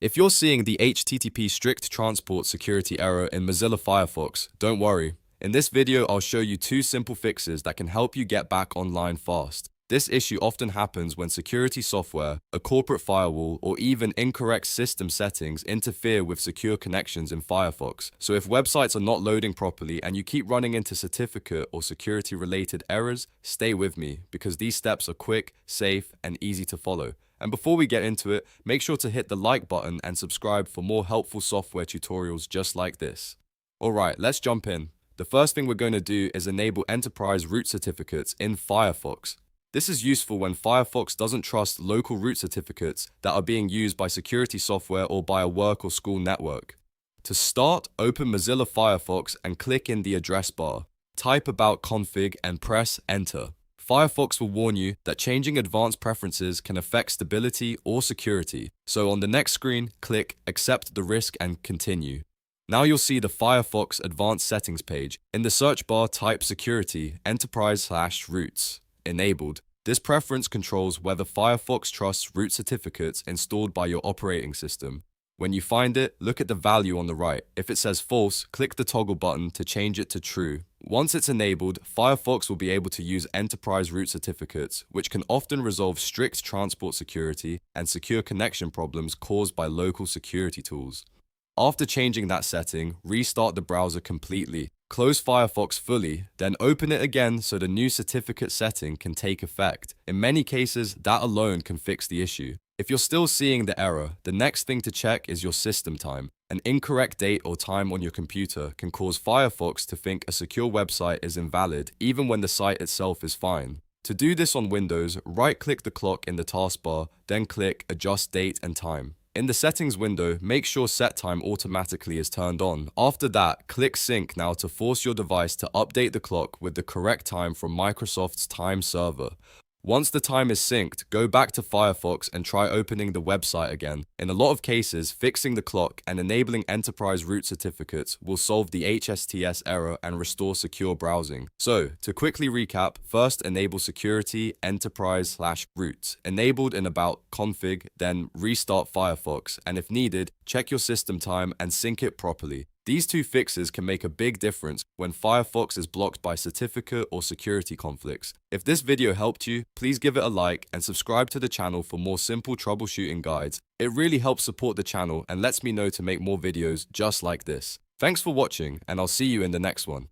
If you're seeing the HTTP strict transport security error in Mozilla Firefox, don't worry. In this video, I'll show you two simple fixes that can help you get back online fast. This issue often happens when security software, a corporate firewall, or even incorrect system settings interfere with secure connections in Firefox. So if websites are not loading properly and you keep running into certificate or security-related errors, stay with me because these steps are quick, safe, and easy to follow. And before we get into it, make sure to hit the like button and subscribe for more helpful software tutorials just like this. Alright, let's jump in. The first thing we're going to do is enable enterprise root certificates in Firefox. This is useful when Firefox doesn't trust local root certificates that are being used by security software or by a work or school network. To start, open Mozilla Firefox and click in the address bar. Type about config and press enter. Firefox will warn you that changing advanced preferences can affect stability or security. So on the next screen, click Accept the risk and continue. Now you'll see the Firefox Advanced Settings page. In the search bar, type Security Enterprise/Roots enabled. This preference controls whether Firefox trusts root certificates installed by your operating system. When you find it, look at the value on the right. If it says false, click the toggle button to change it to true. Once it's enabled, Firefox will be able to use enterprise root certificates, which can often resolve strict transport security and secure connection problems caused by local security tools. After changing that setting, restart the browser completely. Close Firefox fully, then open it again so the new certificate setting can take effect. In many cases, that alone can fix the issue. If you're still seeing the error, the next thing to check is your system time. An incorrect date or time on your computer can cause Firefox to think a secure website is invalid, even when the site itself is fine. To do this on Windows, right-click the clock in the taskbar, then click Adjust Date and Time. In the Settings window, make sure Set Time automatically is turned on. After that, click Sync now to force your device to update the clock with the correct time from Microsoft's time server. Once the time is synced, go back to Firefox and try opening the website again. In a lot of cases, fixing the clock and enabling enterprise root certificates will solve the HSTS error and restore secure browsing. So, to quickly recap, first enable security enterprise/root. Enabled in about config, then restart Firefox, and if needed, check your system time and sync it properly. These two fixes can make a big difference when Firefox is blocked by certificate or security conflicts. If this video helped you, please give it a like and subscribe to the channel for more simple troubleshooting guides. It really helps support the channel and lets me know to make more videos just like this. Thanks for watching, and I'll see you in the next one.